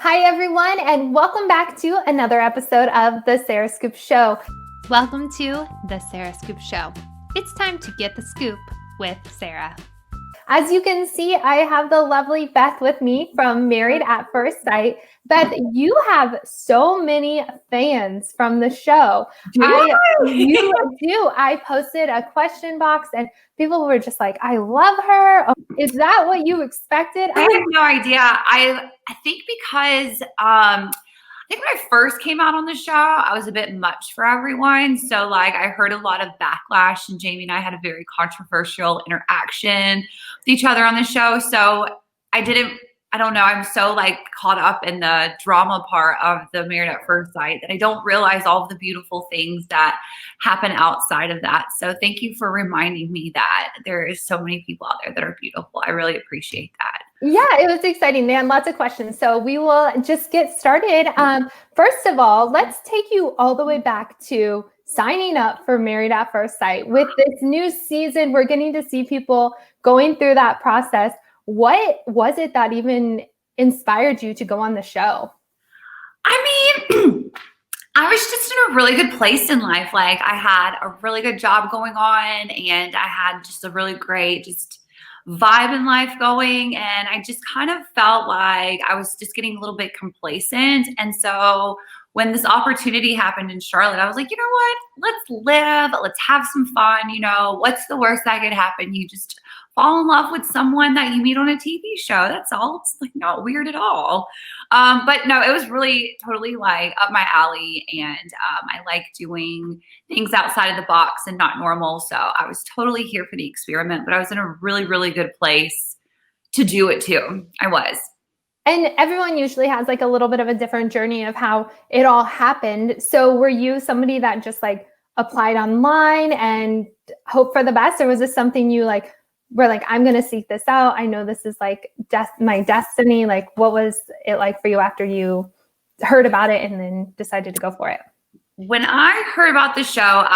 Hi, everyone, and welcome back to another episode of The Sarah Scoop Show. Welcome to The Sarah Scoop Show. It's time to get the scoop with Sarah. As you can see, I have the lovely Beth with me from Married at First Sight. Beth, you have so many fans from the show. You do. I posted a question box and people were just like, I love her. Is that what you expected? I have no idea. I think because I think when I first came out on the show, I was a bit much for everyone. So like I heard a lot of backlash, and Jamie and I had a very controversial interaction with each other on the show. So I don't know. I'm so like caught up in the drama part of the Married at First Sight that I don't realize all of the beautiful things that happen outside of that. So thank you for reminding me that there is so many people out there that are beautiful. I really appreciate that. Yeah, it was exciting. They had lots of questions. So we will just get started. First of all, let's take you all the way back to signing up for Married at First Sight. With this new season, we're getting to see people going through that process. What was it that even inspired you to go on the show? I mean, I was just in a really good place in life. Like I had a really good job going on, and I had just a really great vibe in life going. And I just kind of felt like I was just getting a little bit complacent. And so when this opportunity happened in Charlotte, I was like, you know what? Let's live. Let's have some fun. You know, what's the worst that could happen? You just fall in love with someone that you meet on a TV show. That's all. It's like not weird at all. But no, it was really totally like up my alley. And I like doing things outside of the box and not normal. So I was totally here for the experiment, but I was in a really, really good place to do it too. I was. And everyone usually has like a little bit of a different journey of how it all happened. So were you somebody that just like applied online and hope for the best? Or was this something you like, were like, I'm going to seek this out. I know this is like my destiny. Like, what was it like for you after you heard about it and then decided to go for it? When I heard about the show,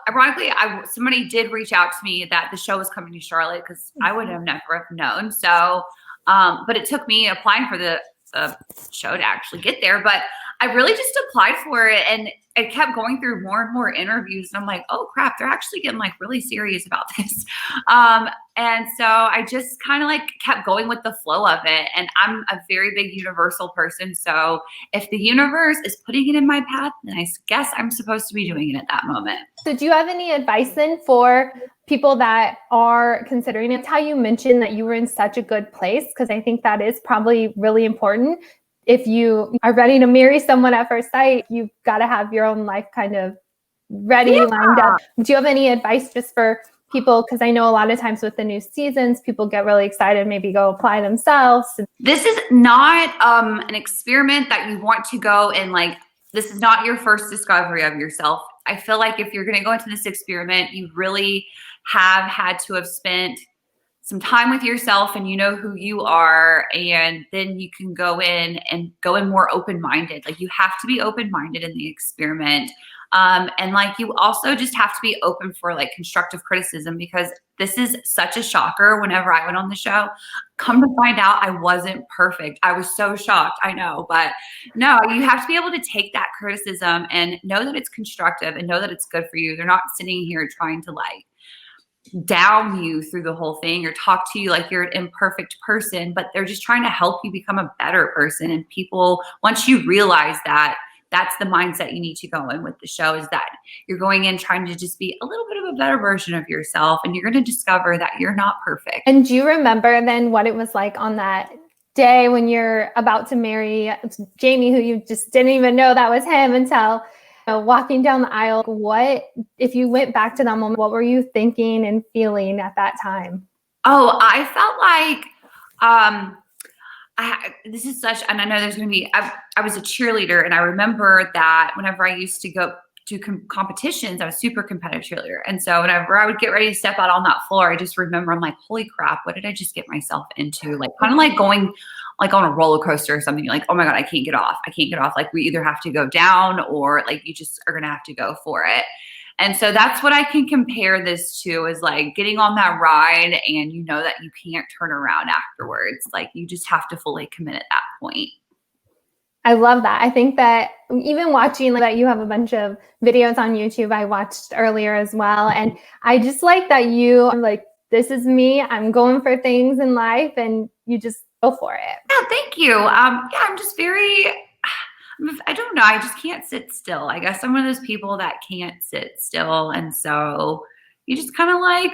ironically, somebody did reach out to me that the show was coming to Charlotte because I would have never have known. So, but it took me applying for the show to actually get there. But I really just applied for it, and I kept going through more and more interviews, and I'm like, oh crap, they're actually getting like really serious about this. And so I just kind of like kept going with the flow of it. And I'm a very big universal person. So if the universe is putting it in my path, then I guess I'm supposed to be doing it at that moment. So do you have any advice then for people that are considering it? How you mentioned that you were in such a good place, because I think that is probably really important. If you are ready to marry someone at first sight, you've got to have your own life kind of ready, lined up. Do you have any advice just for people? Because I know a lot of times with the new seasons, people get really excited, maybe go apply themselves. This is not an experiment that you want to go and like, this is not your first discovery of yourself. I feel like if you're going to go into this experiment, you really have had to have spent some time with yourself, and you know who you are, and then you can go in more open-minded. Like you have to be open-minded in the experiment. And like you also just have to be open for like constructive criticism, because this is such a shocker. Whenever I went on the show, come to find out I wasn't perfect. I was so shocked. I know, but no, you have to be able to take that criticism and know that it's constructive and know that it's good for you. They're not sitting here trying to like down you through the whole thing or talk to you like you're an imperfect person, but they're just trying to help you become a better person. And people, once you realize that, that's the mindset you need to go in with the show, is that you're going in trying to just be a little bit of a better version of yourself, and you're going to discover that you're not perfect. And do you remember then what it was like on that day when you're about to marry Jamie, who you just didn't even know that was him until walking down the aisle? What, if you went back to that moment, what were you thinking and feeling at that time? Oh, I felt like, this is such, and I know there's going to be, I was a cheerleader, and I remember that whenever I used to go to competitions, I was super competitive cheerleader. And so whenever I would get ready to step out on that floor, I just remember I'm like, holy crap, what did I just get myself into? Like kind of like going like on a roller coaster or something. You're like, oh my God, I can't get off. I can't get off. Like we either have to go down or like you just are going to have to go for it. And so that's what I can compare this to, is like getting on that ride and you know that you can't turn around afterwards. Like you just have to fully commit at that point. I love that. I think that even watching that you have a bunch of videos on YouTube I watched earlier as well. And I just like that you are like, this is me. I'm going for things in life and you just go for it. Yeah, thank you. I'm just I don't know. I just can't sit still. I guess I'm one of those people that can't sit still. And so you just kind of like,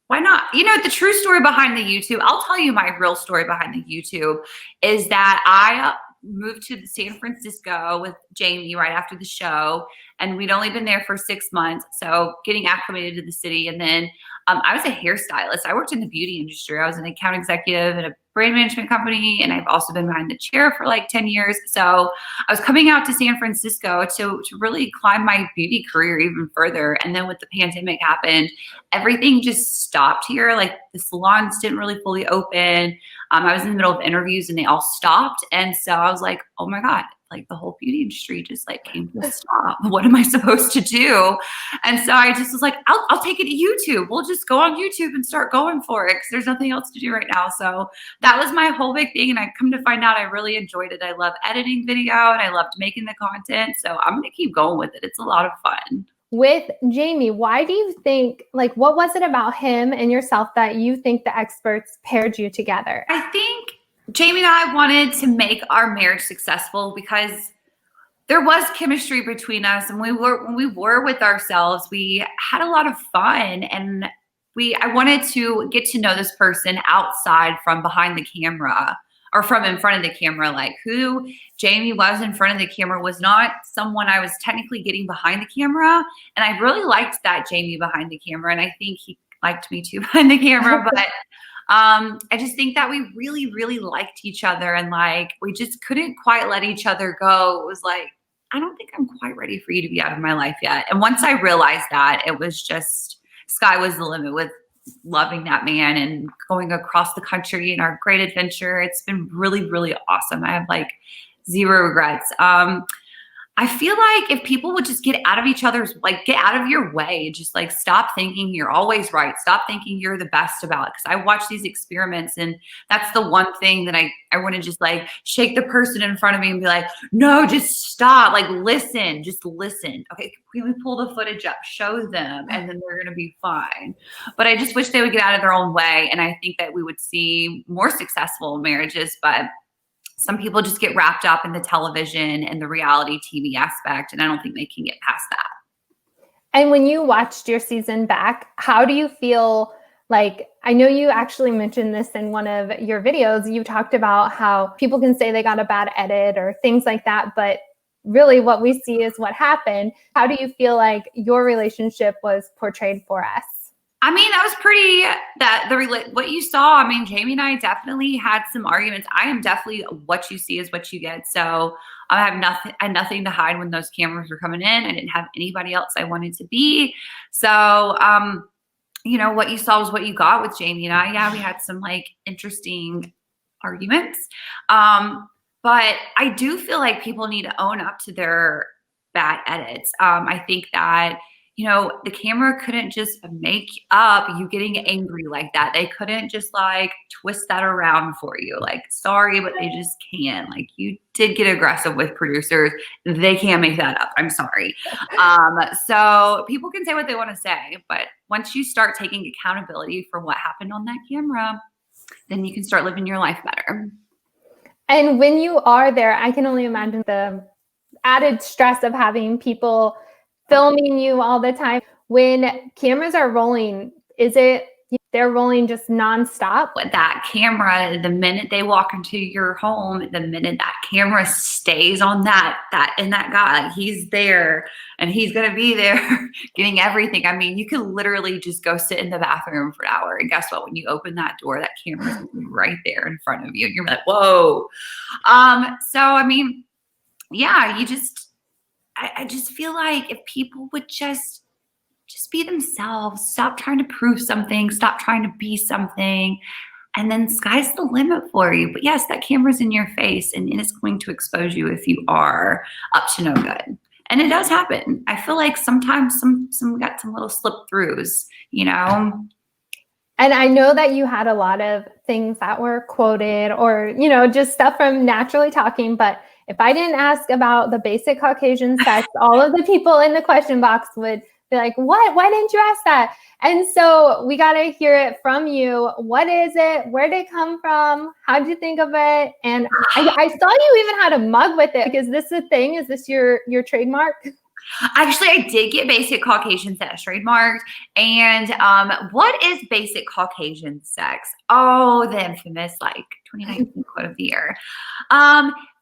why not? You know, the true story behind the YouTube, I'll tell you my real story behind the YouTube is that I moved to San Francisco with Jamie right after the show, and we'd only been there for 6 months. So getting acclimated to the city. And then I was a hairstylist. I worked in the beauty industry. I was an account executive at a brand management company, and I've also been behind the chair for like 10 years. So I was coming out to San Francisco to really climb my beauty career even further. And then when the pandemic happened, everything just stopped here. Like the salons didn't really fully open. I was in the middle of interviews and they all stopped. And so I was like, oh my God, like the whole beauty industry just like came to a stop. What am I supposed to do? And so I just was like, I'll take it to YouTube. We'll just go on YouTube and start going for it because there's nothing else to do right now. So that was my whole big thing. And I come to find out I really enjoyed it. I love editing video and I loved making the content. So I'm going to keep going with it. It's a lot of fun. With Jamie, why do you think, like, what was it about him and yourself that you think the experts paired you together? I think Jamie and I wanted to make our marriage successful because there was chemistry between us, and when we were with ourselves, we had a lot of fun, and I wanted to get to know this person outside from behind the camera or from in front of the camera. Like who Jamie was in front of the camera was not someone I was technically getting behind the camera. And I really liked that Jamie behind the camera. And I think he liked me too behind the camera, but I just think that we really, really liked each other. And like, we just couldn't quite let each other go. It was like, I don't think I'm quite ready for you to be out of my life yet. And once I realized that, it was just, sky was the limit with loving that man and going across the country in our great adventure. It's been really, really awesome. I have like zero regrets. I feel like if people would just get out of each other's, like get out of your way, just like stop thinking you're always right. Stop thinking you're the best about it. Cause I watch these experiments and that's the one thing that I want to just like shake the person in front of me and be like, no, just stop. Like, listen, just listen. Okay. Can we pull the footage up, show them, and then they're going to be fine. But I just wish they would get out of their own way. And I think that we would see more successful marriages, but some people just get wrapped up in the television and the reality TV aspect, and I don't think they can get past that. And when you watched your season back, how do you feel? Like, I know you actually mentioned this in one of your videos. You talked about how people can say they got a bad edit or things like that, but really what we see is what happened. How do you feel like your relationship was portrayed for us? I mean, that was pretty, what you saw, I mean, Jamie and I definitely had some arguments. I am definitely what you see is what you get. So I had nothing to hide when those cameras were coming in. I didn't have anybody else I wanted to be. So, you know, what you saw was what you got with Jamie and I. Yeah, we had some like interesting arguments. But I do feel like people need to own up to their bad edits. I think that, you know, the camera couldn't just make up you getting angry like that. They couldn't just like twist that around for you. Like, sorry, but they just can't. Like, you did get aggressive with producers. They can't make that up. I'm sorry. So people can say what they want to say, but once you start taking accountability for what happened on that camera, then you can start living your life better. And when you are there, I can only imagine the added stress of having people filming you all the time. When cameras are rolling, is it they're rolling just nonstop? With that camera, the minute they walk into your home, the minute that camera stays on that guy, like he's there and he's gonna be there getting everything. I mean, you could literally just go sit in the bathroom for an hour, and guess what? When you open that door, that camera's right there in front of you. You're like, whoa. So I mean, yeah, I just feel like if people would just be themselves, stop trying to prove something, stop trying to be something, and then sky's the limit for you. But yes, that camera's in your face and it's going to expose you if you are up to no good. And it does happen. I feel like sometimes some got some little slip throughs, you know? And I know that you had a lot of things that were quoted or, just stuff from Naturally Talking. But if I didn't ask about the basic Caucasian sex, all of the people in the question box would be like, what? Why didn't you ask that? And so we got to hear it from you. What is it? Where did it come from? How did you think of it? And I saw you even had a mug with it. Like, is this a thing? Is this your trademark? Actually, I did get basic Caucasian sex trademarked. And what is basic Caucasian sex? Oh, the infamous 2019 quote of the year.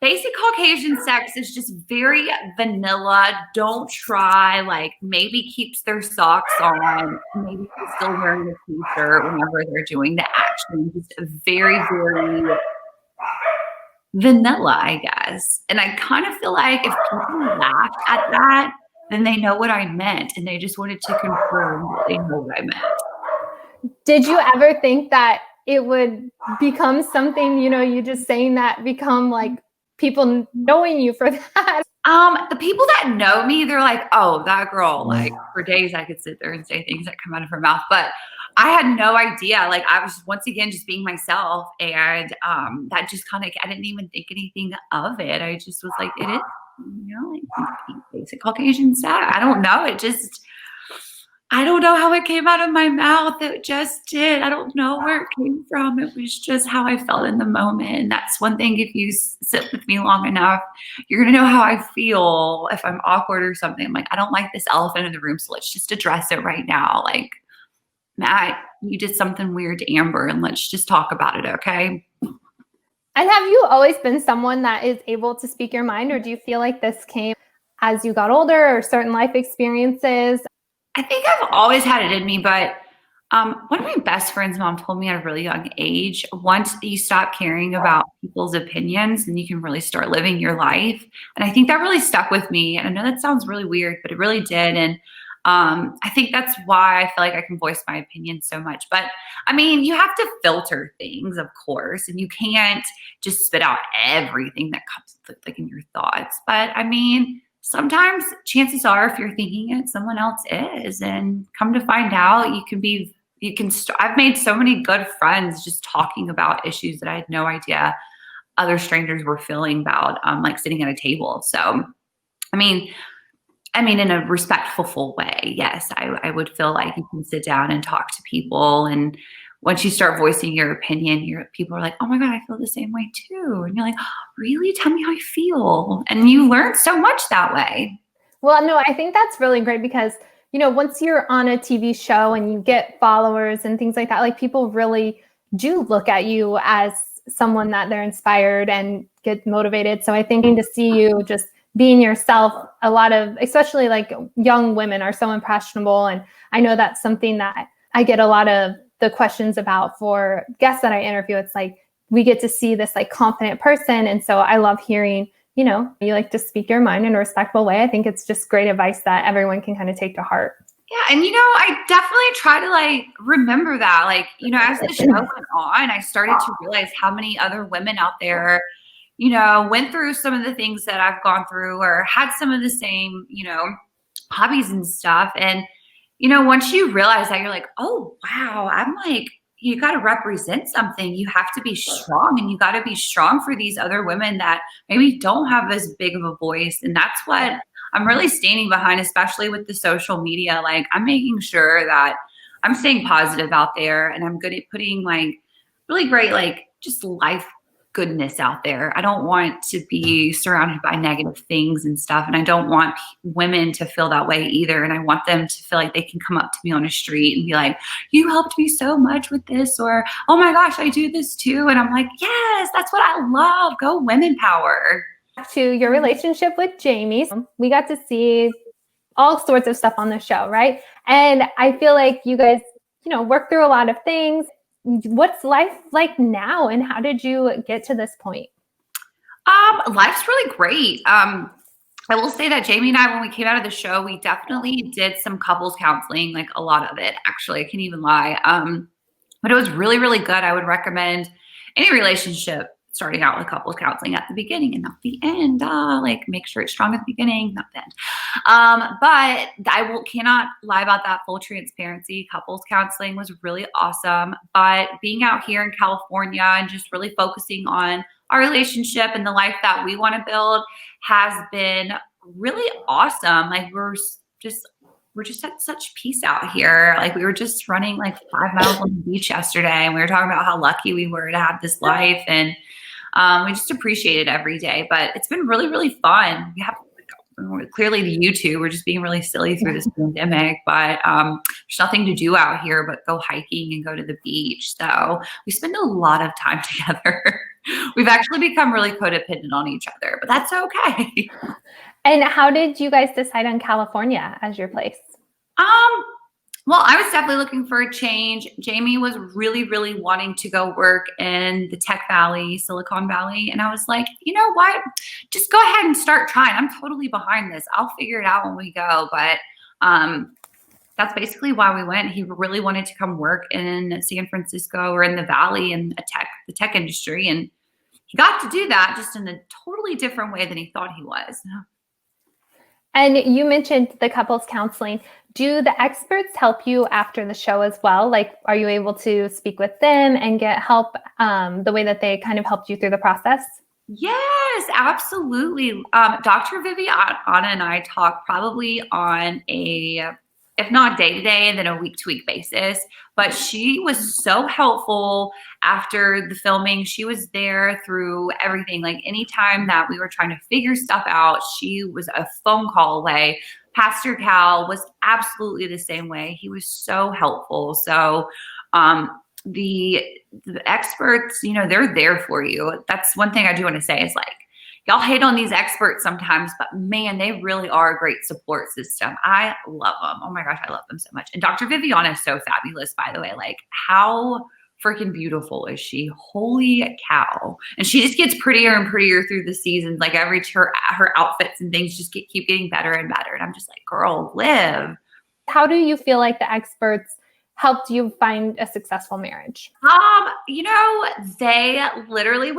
Basic Caucasian sex is just very vanilla. Don't try. Maybe keeps their socks on. Maybe still wearing a t-shirt whenever they're doing the action. Just very, very vanilla, I guess. And I kind of feel like if people laughed at that, then they know what I meant, and they just wanted to confirm that they know what I meant. Did you ever think that it would become something, you just saying that become people knowing you for that? The people that know me, they're like, oh, that girl, for days I could sit there and say things that come out of her mouth. But I had no idea. I was once again just being myself, and that just kind of, I didn't even think anything of it. I just was like, it is, basic Caucasian sex. I don't know. I don't know how it came out of my mouth. It just did. I don't know where it came from. It was just how I felt in the moment. And that's one thing. If you sit with me long enough, you're going to know how I feel if I'm awkward or something. I'm like, I don't like this elephant in the room, so let's just address it right now. Matt, you did something weird to Amber, and let's just talk about it, okay? And have you always been someone that is able to speak your mind, or do you feel like this came as you got older or certain life experiences? I think I've always had it in me, but one of my best friend's mom told me at a really young age, once you stop caring about people's opinions, and you can really start living your life. And I think that really stuck with me. And I know that sounds really weird, but it really did. And I think that's why I feel like I can voice my opinion so much. But I mean, you have to filter things, of course, and you can't just spit out everything that comes in your thoughts. But I mean, sometimes chances are, if you're thinking it, someone else is, and come to find out, I've made so many good friends just talking about issues that I had no idea other strangers were feeling about, sitting at a table. So, I mean, in a respectful way, yes, I would feel like you can sit down and talk to people. And once you start voicing your opinion, people are like, oh my God, I feel the same way too. And you're like, oh, really? Tell me how you feel. And you learn so much that way. Well, no, I think that's really great because, once you're on a TV show and you get followers and things like that, people really do look at you as someone that they're inspired and get motivated. So I think to see you just being yourself, a lot of, especially young women are so impressionable. And I know that's something that I get a lot of the questions about for guests that I interview. It's we get to see this confident person. And so I love hearing, you like to speak your mind in a respectful way. I think it's just great advice that everyone can kind of take to heart. Yeah. And, I definitely try to remember that, as the show went on, I started to realize how many other women out there, went through some of the things that I've gone through or had some of the same, hobbies and stuff. And, once you realize that, you're like, oh, wow, I'm you got to represent something. You have to be strong, and you got to be strong for these other women that maybe don't have as big of a voice. And that's what I'm really standing behind, especially with the social media. I'm making sure that I'm staying positive out there, and I'm good at putting really great, just life goodness out there. I don't want to be surrounded by negative things and stuff. And I don't want women to feel that way either. And I want them to feel like they can come up to me on a street and be like, you helped me so much with this, or, oh my gosh, I do this too. And I'm like, yes, that's what I love. Go women power. To your relationship with Jamie, we got to see all sorts of stuff on the show, right? And I feel like you guys, work through a lot of things. What's life like now, and how did you get to this point? Life's really great. I will say that Jamie and I, when we came out of the show, we definitely did some couples counseling, a lot of it, actually. I can't even lie. But it was really, really good. I would recommend any relationship starting out with couples counseling at the beginning and not the end. Make sure it's strong at the beginning, not the end. But cannot lie about that. Full transparency. Couples counseling was really awesome. But being out here in California and just really focusing on our relationship and the life that we want to build has been really awesome. Like we're just at such peace out here. Like we were just running like 5 miles on the beach yesterday, and we were talking about how lucky we were to have this life, and we just appreciate it every day. But it's been really, really fun. We have clearly to you two, we're just being really silly through this pandemic, but there's nothing to do out here but go hiking and go to the beach. So we spend a lot of time together. We've actually become really codependent on each other, but that's okay. And how did you guys decide on California as your place? Well, I was definitely looking for a change. Jamie was really, really wanting to go work in the Tech Valley, Silicon Valley. And I was like, you know what? Just go ahead and start trying. I'm totally behind this. I'll figure it out when we go. But that's basically why we went. He really wanted to come work in San Francisco or in the Valley in the tech industry. And he got to do that just in a totally different way than he thought he was. And you mentioned the couples counseling. Do the experts help you after the show as well? Like, are you able to speak with them and get help the way that they kind of helped you through the process? Yes, absolutely. Dr. Viviana and I talk probably on if not day-to-day, then a week-to-week basis. But she was so helpful after the filming. She was there through everything. Like anytime that we were trying to figure stuff out, she was a phone call away. Pastor Cal was absolutely the same way. He was so helpful. So the experts, they're there for you. That's one thing I do want to say is like, y'all hate on these experts sometimes, but man, they really are a great support system. I love them. Oh my gosh, I love them so much. And Dr. Viviana is so fabulous, by the way. Like, how freaking beautiful is she? Holy cow. And she just gets prettier and prettier through the seasons. Like her outfits and things just keep getting better and better. And I'm just like, girl, live. How do you feel like the experts helped you find a successful marriage? They literally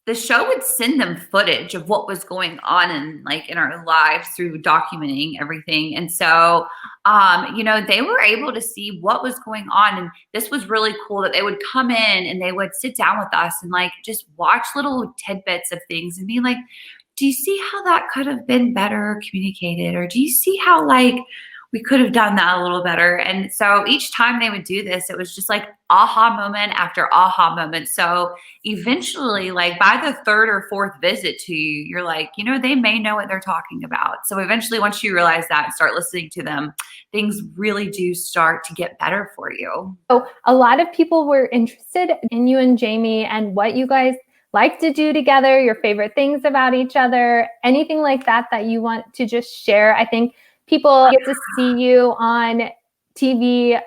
the show would send them footage of what was going on in our lives through documenting everything. And so, they were able to see what was going on. And this was really cool that they would come in and they would sit down with us and like, just watch little tidbits of things and be like, do you see how that could have been better communicated? Or do you see how like we could have done that a little better? And so each time they would do this, it was just like aha moment after aha moment. So eventually, like by the 3rd or 4th visit to you, you're like, they may know what they're talking about. So eventually, once you realize that and start listening to them, things really do start to get better for you. So a lot of people were interested in you and Jamie and what you guys like to do together, your favorite things about each other, anything like that you want to just share. I think people get to see you on TV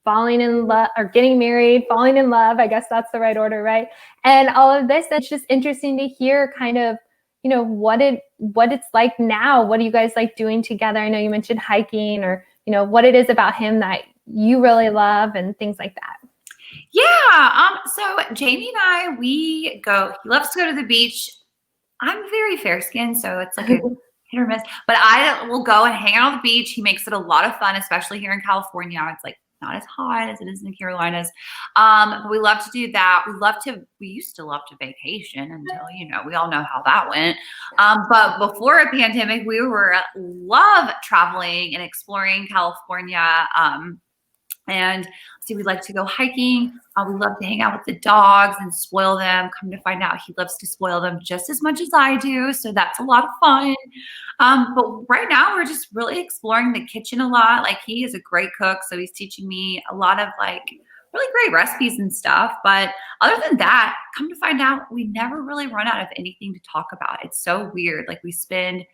falling in love or getting married, falling in love. I guess that's the right order, right? And all of this, it's just interesting to hear kind of, what it's like now. What do you guys like doing together? I know you mentioned hiking or, what it is about him that you really love and things like that. Yeah. So Jamie and he loves to go to the beach. I'm very fair skinned, so it's like a hit or miss, but I will go and hang out on the beach. He makes it a lot of fun, especially here in California. It's like not as hot as it is in the Carolinas. But we love to do that. We used to love to vacation until, we all know how that went. But before a pandemic, we love traveling and exploring California. And we like to go hiking. We love to hang out with the dogs and spoil them. Come to find out, he loves to spoil them just as much as I do. So that's a lot of fun. But right now we're just really exploring the kitchen a lot. Like he is a great cook. So he's teaching me a lot of like really great recipes and stuff. But other than that, come to find out, we never really run out of anything to talk about. It's so weird. Like we spend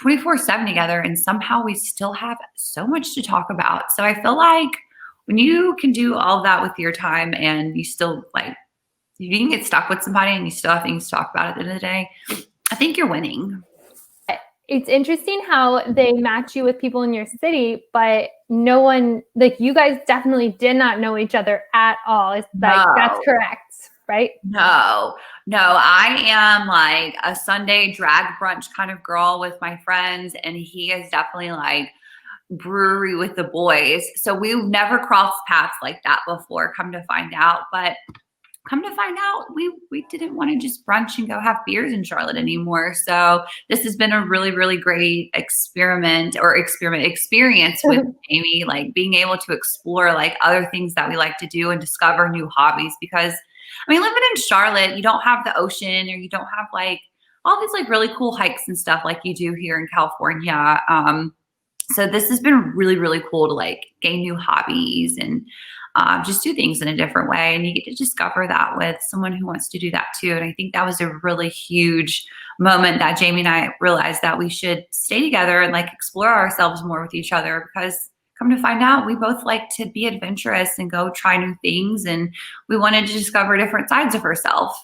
24/7 together and somehow we still have so much to talk about. So I feel like when you can do all of that with your time and you still you can get stuck with somebody and you still have things to talk about at the end of the day, I think you're winning. It's interesting how they match you with people in your city, but no one, like you guys definitely did not know each other at all. That's correct. right? No, I am like a Sunday drag brunch kind of girl with my friends, and he is definitely like brewery with the boys. So we've never crossed paths like that before, come to find out. But come to find out, we didn't want to just brunch and go have beers in Charlotte anymore. So this has been a really, really great experience with Amy, like being able to explore like other things that we like to do and discover new hobbies. Because I mean, living in Charlotte, you don't have the ocean, or you don't have like all these like really cool hikes and stuff like you do here in California. So this has been really, really cool to like gain new hobbies and just do things in a different way. And you get to discover that with someone who wants to do that too. And I think that was a really huge moment that Jamie and I realized that we should stay together and like explore ourselves more with each other, because come to find out, we both like to be adventurous and go try new things. And we wanted to discover different sides of ourselves.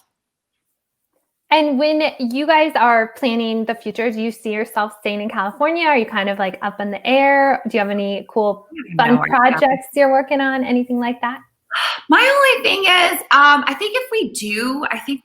And when you guys are planning the future, do you see yourself staying in California? Are you kind of like up in the air? Do you have any cool, fun projects you're working on? Anything like that? My only thing is, I think if we do, I think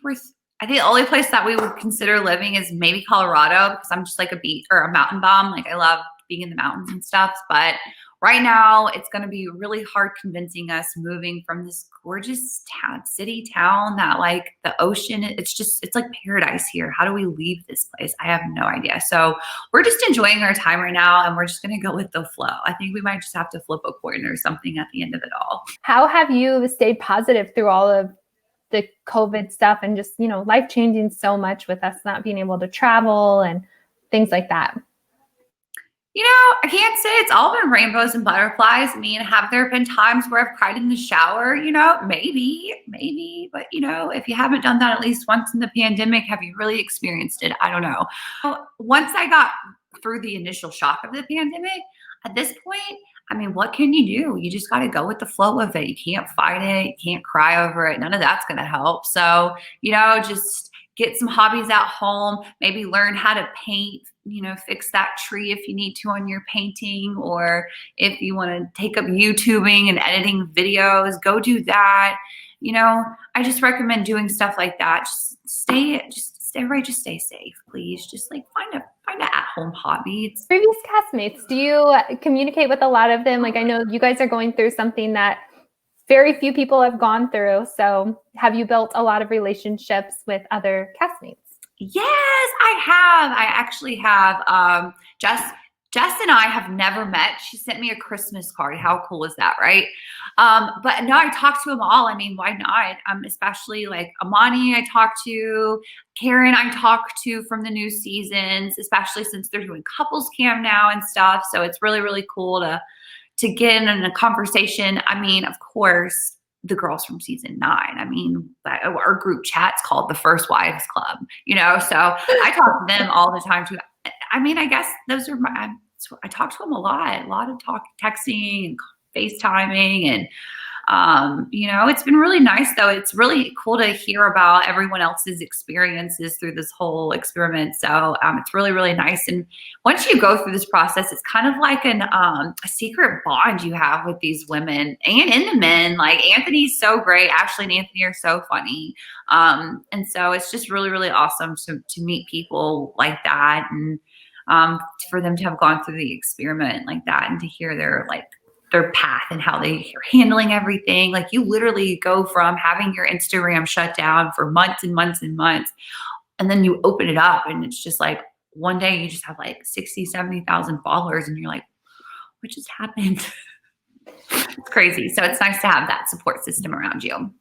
the only place that we would consider living is maybe Colorado, because I'm just like a beach or a mountain bum. Like I love being in the mountains and stuff. But right now it's going to be really hard convincing us moving from this gorgeous city town that like the ocean, it's like paradise here. How do we leave this place? I have no idea. So we're just enjoying our time right now, and we're just going to go with the flow. I think we might just have to flip a coin or something at the end of it all. How have you stayed positive through all of the COVID stuff and just, you know, life changing so much with us not being able to travel and things like that? You know, I can't say it's all been rainbows and butterflies. I mean, have there been times where I've cried in the shower? You know, maybe. But, you know, if you haven't done that at least once in the pandemic, have you really experienced it? I don't know. Once I got through the initial shock of the pandemic, at this point, I mean, what can you do? You just got to go with the flow of it. You can't fight it. You can't cry over it. None of that's going to help. So, you know, just get some hobbies at home, maybe learn how to paint, you know, fix that tree if you need to on your painting, or if you want to take up YouTubing and editing videos, go do that. You know, I just recommend doing stuff like that. Just stay safe, please. Just like find an at-home hobby. Previous castmates, do you communicate with a lot of them? Like I know you guys are going through something that very few people have gone through. So have you built a lot of relationships with other castmates? Yes, I have. I actually have. Jess and I have never met. She sent me a Christmas card. How cool is that, right? But no, I talked to them all. I mean, why not? Especially like Amani, I talked to. Karen, I talked to from the new seasons, especially since they're doing couples cam now and stuff. So it's really, really cool to get in a conversation. I mean, of course, the girls from season 9. I mean, our group chat's called the First Wives Club, you know, so I talk to them all the time too. I mean, I guess those are I talk to them a lot of texting and FaceTiming, and you know, it's been really nice though. It's really cool to hear about everyone else's experiences through this whole experiment. So it's really, really nice. And once you go through this process, it's kind of like a secret bond you have with these women and the men. Like Anthony's so great. Ashley and Anthony are so funny. And so it's just really, really awesome to meet people like that, and for them to have gone through the experiment like that, and to hear their path and how they are handling everything. Like you literally go from having your Instagram shut down for months and months and months, and then you open it up and it's just like one day you just have like 60, 70,000 followers, and you're like, what just happened? It's crazy. So it's nice to have that support system around you.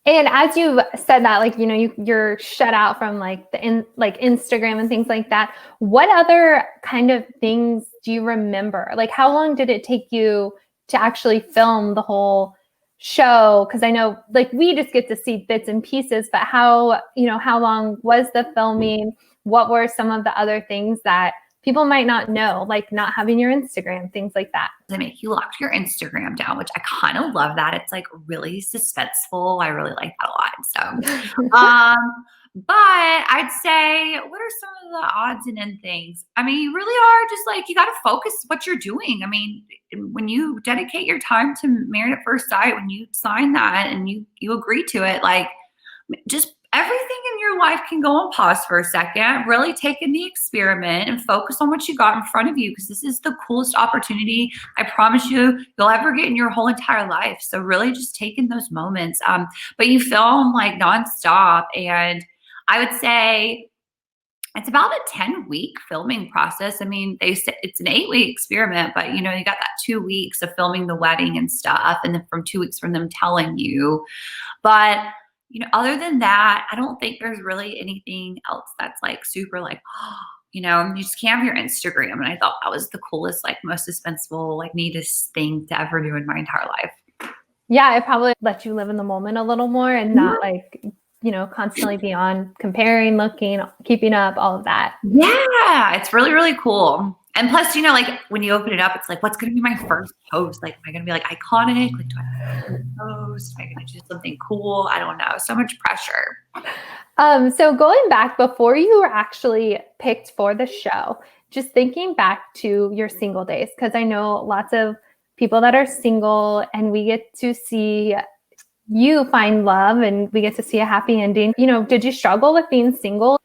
And as you said that, like, you know, you're shut out from like Instagram and things like that. What other kind of things do you remember? Like, how long did it take you to actually film the whole show? Because I know like we just get to see bits and pieces, but how long was the filming? What were some of the other things that people might not know, like not having your Instagram, things like that? They make you lock your Instagram down, which I kind of love that. It's like really suspenseful. I really like that a lot. So, but I'd say, what are some of the odds and ends things? I mean, you really are just like, you got to focus what you're doing. I mean, when you dedicate your time to Married at First Sight, when you sign that and you agree to it, like, just everything in your life can go on pause for a second. Really take in the experiment and focus on what you got in front of you, because this is the coolest opportunity, I promise you'll ever get in your whole entire life. So really just take in those moments. But you film like nonstop, and I would say it's about a 10-week filming process. I mean, they say it's an 8-week experiment, but you got that 2 weeks of filming the wedding and stuff, and then from 2 weeks from them telling you. But other than that, I don't think there's really anything else that's like super like, you just can't have your Instagram. And I thought that was the coolest, like most suspenseful, like neatest thing to ever do in my entire life. Yeah, it probably let you live in the moment a little more and not like, constantly be on comparing, looking, keeping up, all of that. Yeah, it's really, really cool. And plus, like when you open it up, it's like, what's going to be my first post? Like, am I going to be like iconic? Like, do I have a post? Am I going to do something cool? I don't know. So much pressure. So going back before you were actually picked for the show, just thinking back to your single days, because I know lots of people that are single and we get to see you find love and we get to see a happy ending. Did you struggle with being single?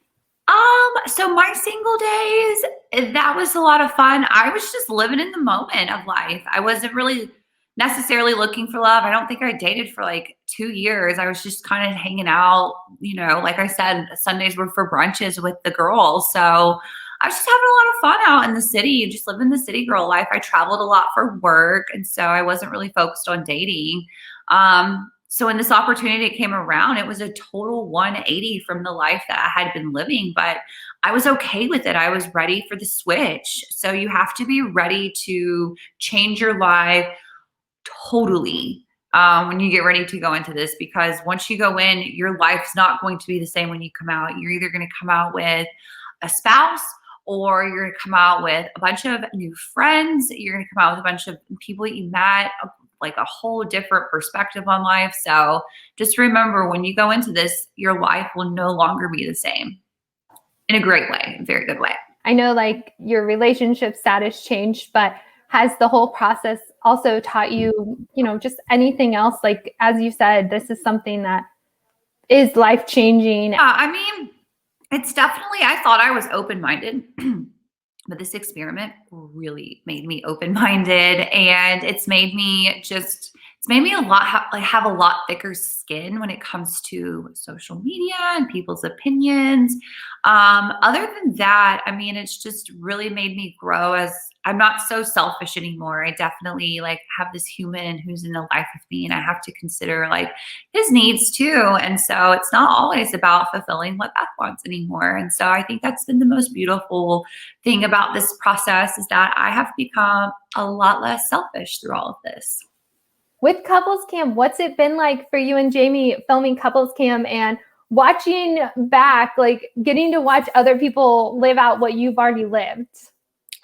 So my single days, that was a lot of fun. I was just living in the moment of life. I wasn't really necessarily looking for love. I don't think I dated for like 2 years. I was just kind of hanging out, like I said, Sundays were for brunches with the girls. So I was just having a lot of fun out in the city and just living the city girl life. I traveled a lot for work, and so I wasn't really focused on dating. So when this opportunity came around, it was a total 180 from the life that I had been living, but I was okay with it. I was ready for the switch. So you have to be ready to change your life totally when you get ready to go into this, because once you go in, your life's not going to be the same when you come out. You're either going to come out with a spouse, or you're going to come out with a bunch of new friends. You're going to come out with a bunch of people that you met, like a whole different perspective on life. So just remember, when you go into this, your life will no longer be the same, in a great way, a very good way. I know like your relationship status changed, but has the whole process also taught you, just anything else? Like, as you said, this is something that is life-changing. Yeah, I mean, it's definitely, I thought I was open-minded. But this experiment really made me open-minded, and it's made me a lot, have a lot thicker skin when it comes to social media and people's opinions. Other than that, I mean, it's just really made me grow as I'm not so selfish anymore. I definitely like have this human who's in the life with me, and I have to consider like his needs too. And so it's not always about fulfilling what Beth wants anymore. And so I think that's been the most beautiful thing about this process, is that I have become a lot less selfish through all of this. With Couples Cam, what's it been like for you and Jamie filming Couples Cam and watching back, like getting to watch other people live out what you've already lived?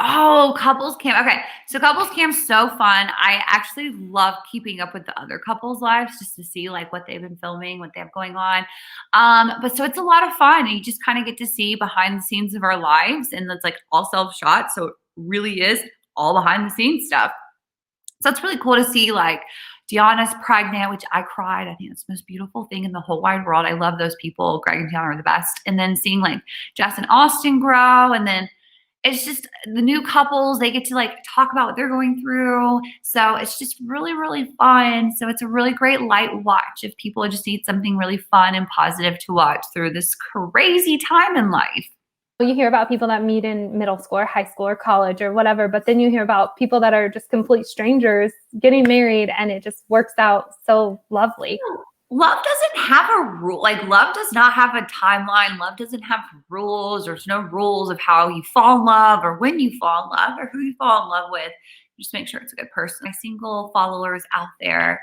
Oh, Couples Cam. Okay. So Couples Cam's so fun. I actually love keeping up with the other couples' lives just to see like what they've been filming, what they have going on. But so it's a lot of fun. You just kind of get to see behind the scenes of our lives, and it's like all self-shot. So it really is all behind the scenes stuff. So it's really cool to see like Deanna's pregnant, which I cried. I think it's the most beautiful thing in the whole wide world. I love those people. Greg and Deanna are the best. And then seeing like Jess and Austin grow, and then it's just the new couples, they get to like talk about what they're going through. So it's just really, really fun. So it's a really great light watch if people just need something really fun and positive to watch through this crazy time in life. You hear about people that meet in middle school or high school or college or whatever, but then you hear about people that are just complete strangers getting married, and it just works out so lovely. Love doesn't have a rule. Like, love does not have a timeline. Love doesn't have rules. There's no rules of how you fall in love or when you fall in love or who you fall in love with. Just make sure it's a good person. My single followers out there,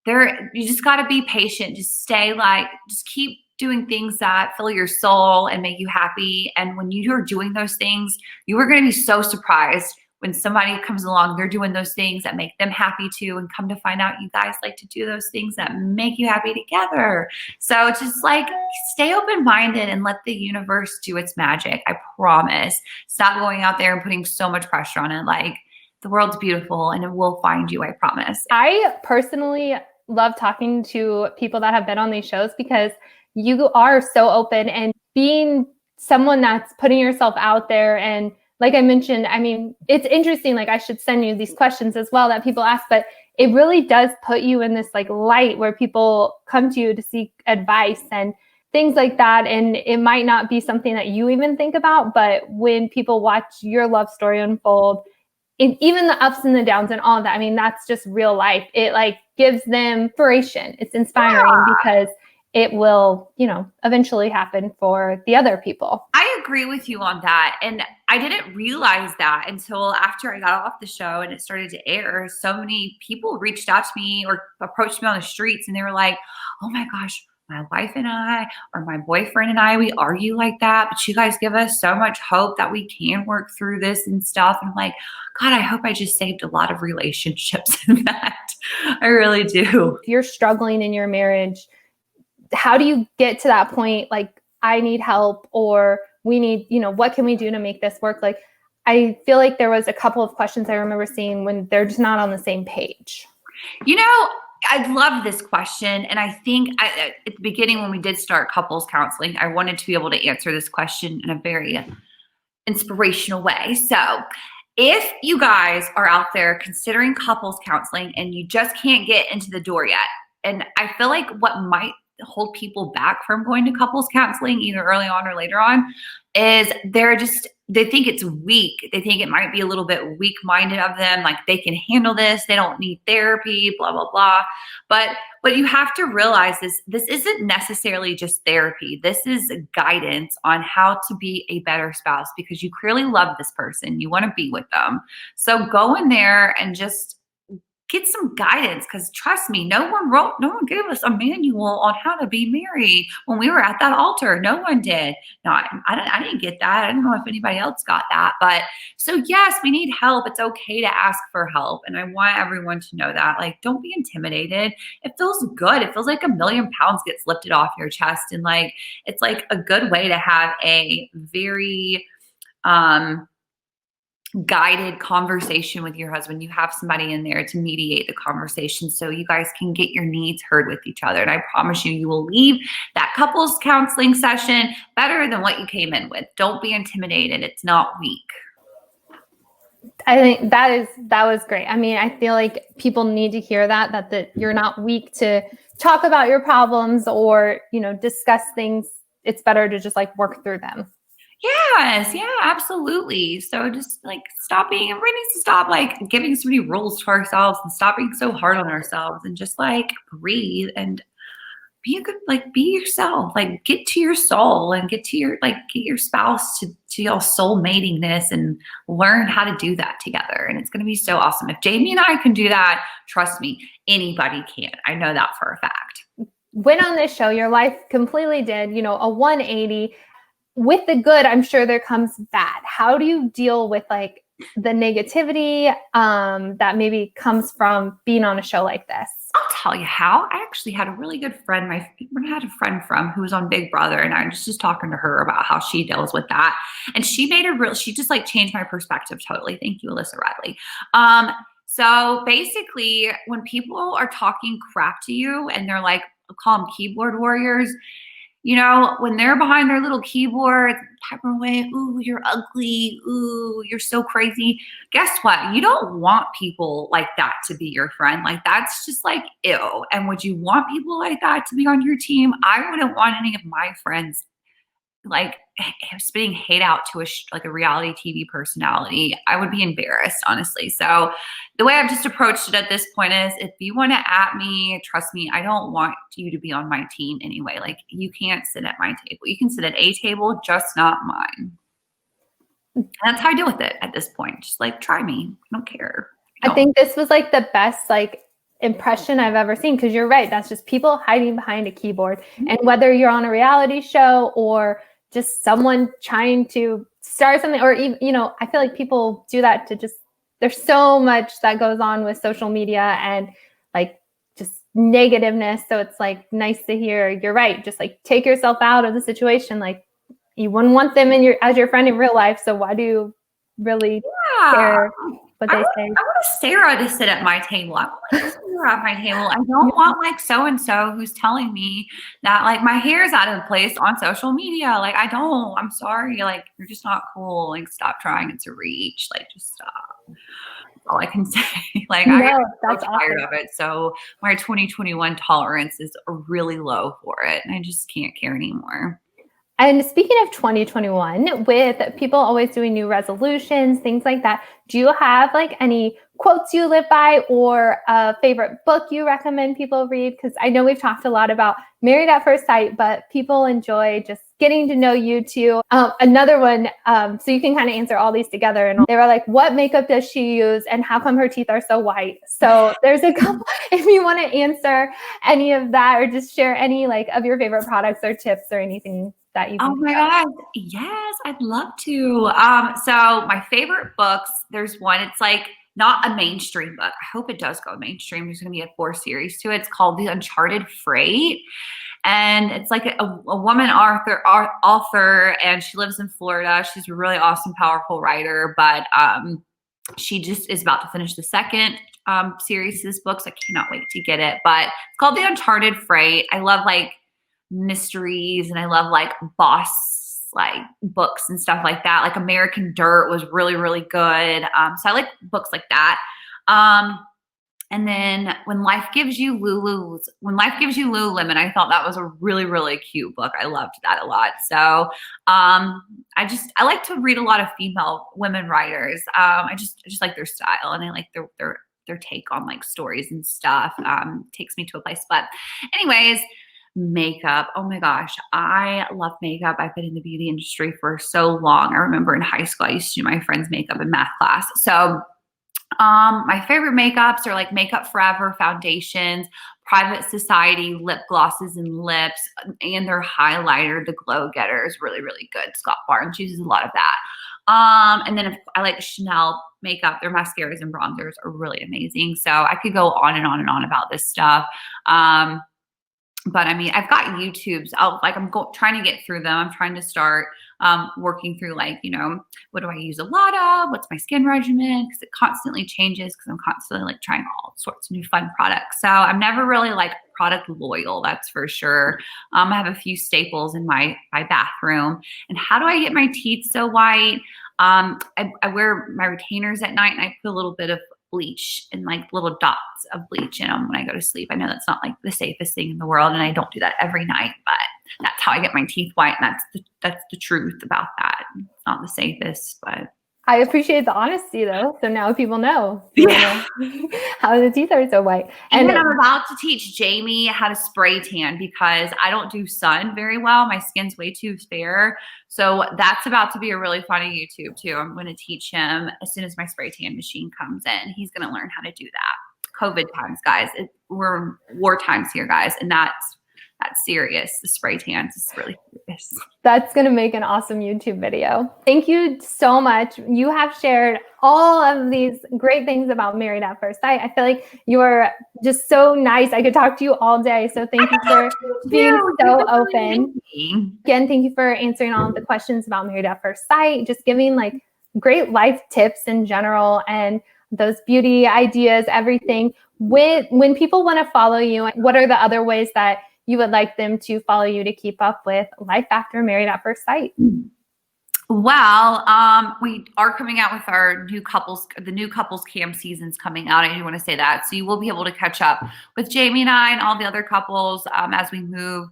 you just got to be patient. Just just keep doing things that fill your soul and make you happy. And when you are doing those things, you are going to be so surprised when somebody comes along, they're doing those things that make them happy too, and come to find out you guys like to do those things that make you happy together. So just like stay open-minded and let the universe do its magic. I promise. Stop going out there and putting so much pressure on it. Like, the world's beautiful and it will find you, I promise. I personally love talking to people that have been on these shows, because you are so open, and being someone that's putting yourself out there. And like I mentioned, I mean, it's interesting, like I should send you these questions as well that people ask, but it really does put you in this like light where people come to you to seek advice and things like that. And it might not be something that you even think about, but when people watch your love story unfold, even the ups and the downs and all of that, I mean, that's just real life. It like gives them inspiration. It's inspiring because it will, you know, eventually happen for the other people. I agree with you on that. And I didn't realize that until after I got off the show and it started to air. So many people reached out to me or approached me on the streets and they were like, oh my gosh, my wife and I, or my boyfriend and I, we argue like that, but you guys give us so much hope that we can work through this and stuff. And I'm like, God, I hope I just saved a lot of relationships in that. I really do. If you're struggling in your marriage, how do you get to that point? Like, I need help, or we need, you know, what can we do to make this work? Like, I feel like there was a couple of questions I remember seeing when they're just not on the same page. You know, I love this question. And I think at the beginning when we did start couples counseling, I wanted to be able to answer this question in a very inspirational way. So if you guys are out there considering couples counseling and you just can't get into the door yet, and I feel like what might hold people back from going to couples counseling either early on or later on is they think it's weak. They think it might be a little bit weak-minded of them. Like they can handle this. They don't need therapy, blah, blah, blah. But you have to realize this isn't necessarily just therapy. This is guidance on how to be a better spouse because you clearly love this person. You want to be with them. So go in there and just get some guidance, because trust me, no one gave us a manual on how to be married when we were at that altar. No one did. No, I didn't get that. I don't know if anybody else got that. But so yes, we need help. It's okay to ask for help. And I want everyone to know that. Like, don't be intimidated. It feels good. It feels like 1,000,000 pounds gets lifted off your chest. And like, it's like a good way to have a very, guided conversation with your husband. You have somebody in there to mediate the conversation so you guys can get your needs heard with each other. And I promise you will leave that couples counseling session better than what you came in with. Don't be intimidated. It's not weak. I think that was great. I mean, I feel like people need to hear that you're not weak to talk about your problems or, you know, discuss things. It's better to just like work through them. Yes, yeah, absolutely. So just like we need to stop like giving so many rules to ourselves and stop being so hard on ourselves and just like breathe and be yourself, like get to your soul and get your spouse to your soul matingness and learn how to do that together. And it's going to be so awesome. If Jamie and I can do that, trust me, anybody can. I know that for a fact. When on this show, your life completely did, you know, a 180. With the good, I'm sure there comes bad. How do you deal with like the negativity that maybe comes from being on a show like this? I'll tell you how. I actually had a really good friend. I had a friend who was on Big Brother, and I was just talking to her about how she deals with that. And she just like changed my perspective totally. Thank you, Alyssa Radley. So basically, when people are talking crap to you and they're like, I'll call them keyboard warriors, you know, when they're behind their little keyboard, typing away, ooh, you're ugly, ooh, you're so crazy. Guess what? You don't want people like that to be your friend. Like, that's just like, ew. And would you want people like that to be on your team? I wouldn't want any of my friends like spitting hate out to a reality TV personality. I would be embarrassed, honestly. So the way I've just approached it at this point is, if you want to at me, trust me, I don't want you to be on my team anyway. Like, you can't sit at my table. You can sit at a table, just not mine. And that's how I deal with it at this point. Just like, try me. I don't care. I think this was like the best like impression I've ever seen, because you're right. That's just people hiding behind a keyboard. Mm-hmm. And whether you're on a reality show or just someone trying to start something, or even, you know, I feel like people do that to just, there's so much that goes on with social media and like just negativeness. So it's like nice to hear you're right. Just like take yourself out of the situation. Like, you wouldn't want them as your friend in real life. So why do you really care what they say? I want Sarah to sit at my table. I want you're at my table. I don't want like so-and-so who's telling me that like my hair is out of place on social media. Like I'm sorry. Like you're just not cool. Like stop trying. It's a reach. Like just stop. That's all I can say. Like I get so tired of it. So my 2021 tolerance is really low for it. And I just can't care anymore. And speaking of 2021, with people always doing new resolutions, things like that, do you have like any quotes you live by or a favorite book you recommend people read? Because I know we've talked a lot about Married at First Sight, but people enjoy just getting to know you too. Another one, so you can kind of answer all these together. And they were like, what makeup does she use? And how come her teeth are so white? So there's a couple, if you want to answer any of that or just share any like of your favorite products or tips or anything that you can. Oh my God. Yes, I'd love to. So my favorite books, there's one, it's like not a mainstream book. I hope it does go mainstream. There's going to be a 4 series to it. It's called The Uncharted Freight. And it's like a woman author, and she lives in Florida. She's a really awesome, powerful writer, but she just is about to finish the second series of this book. So I cannot wait to get it. But it's called The Uncharted Freight. I love like mysteries, and I love like boss like books and stuff like that. Like American Dirt was really, really good. So I like books like that. And then When Life Gives You Lululemon, I thought that was a really, really cute book. I loved that a lot. So I like to read a lot of female women writers. I just like their style, and I like their take on like stories and stuff. Takes me to a place. But anyways, makeup. Oh my gosh. I love makeup. I've been in the beauty industry for so long. I remember in high school, I used to do my friend's makeup in math class. So my favorite makeups are like Makeup Forever foundations, Private Society lip glosses and lips, and their highlighter, the Glow Getter, is really, really good. Scott Barnes uses a lot of that. And then I like Chanel makeup. Their mascaras and bronzers are really amazing. So I could go on and on and on about this stuff. But I mean, I've got YouTubes. I'm trying to get through them. I'm trying to start working through like, what do I use a lot of? What's my skin regimen? Because it constantly changes because I'm constantly like trying all sorts of new fun products. So I'm never really like product loyal, that's for sure. I have a few staples in my bathroom. And how do I get my teeth so white? I wear my retainers at night, and I put a little bit of bleach and like little dots of bleach in them when I go to sleep. I know that's not like the safest thing in the world, and I don't do that every night, but that's how I get my teeth white. And that's the truth about that. It's not the safest, but I appreciate the honesty though. So now people know, yeah. How the teeth are so white. And then I'm about to teach Jamie how to spray tan because I don't do sun very well. My skin's way too fair. So that's about to be a really funny YouTube too. I'm going to teach him as soon as my spray tan machine comes in. He's going to learn how to do that. COVID times, guys. We're war times here, guys. And that's serious. The spray tans is really serious. That's going to make an awesome YouTube video. Thank you so much. You have shared all of these great things about Married at First Sight. I feel like you are just so nice. I could talk to you all day. So thank you for being so open. Again, thank you for answering all of the questions about Married at First Sight, just giving like great life tips in general and those beauty ideas, everything. When people want to follow you, what are the other ways that you would like them to follow you to keep up with life after Married at First Sight? Well, we are coming out with our the new couples cam season's coming out. I do want to say that. So you will be able to catch up with Jamie and I and all the other couples as we move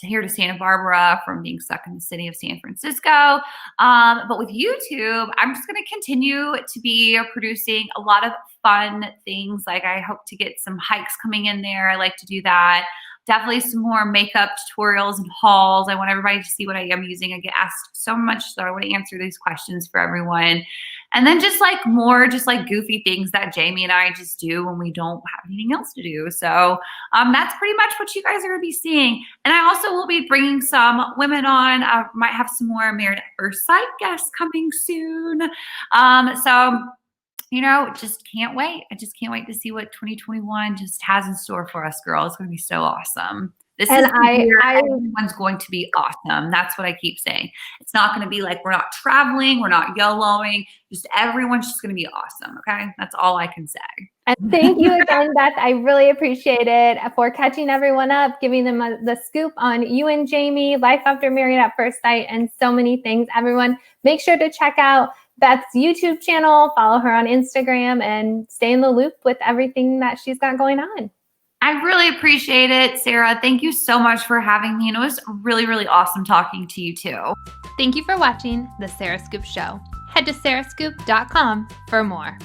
here to Santa Barbara from being stuck in the city of San Francisco. But with YouTube, I'm just going to continue to be producing a lot of fun things. Like I hope to get some hikes coming in there. I like to do that. Definitely some more makeup tutorials and hauls. I want everybody to see what I am using. I get asked so much, so I want to answer these questions for everyone. And then just like more just like goofy things that Jamie and I just do when we don't have anything else to do. So that's pretty much what you guys are going to be seeing. And I also will be bringing some women on. I might have some more Married at First Sight guests coming soon. Just can't wait. I just can't wait to see what 2021 just has in store for us, girls. It's going to be so awesome. This And is where everyone's going to be awesome. That's what I keep saying. It's not going to be like we're not traveling, we're not YOLOing. Just everyone's just going to be awesome. Okay, that's all I can say. And thank you again, Beth. I really appreciate it for catching everyone up, giving them the scoop on you and Jamie, life after Married at First Sight, and so many things. Everyone, make sure to check out Beth's YouTube channel, follow her on Instagram, and stay in the loop with everything that she's got going on. I really appreciate it, Sarah. Thank you so much for having me. And it was really, really awesome talking to you too. Thank you for watching The Sarah Scoop Show. Head to sarahscoop.com for more.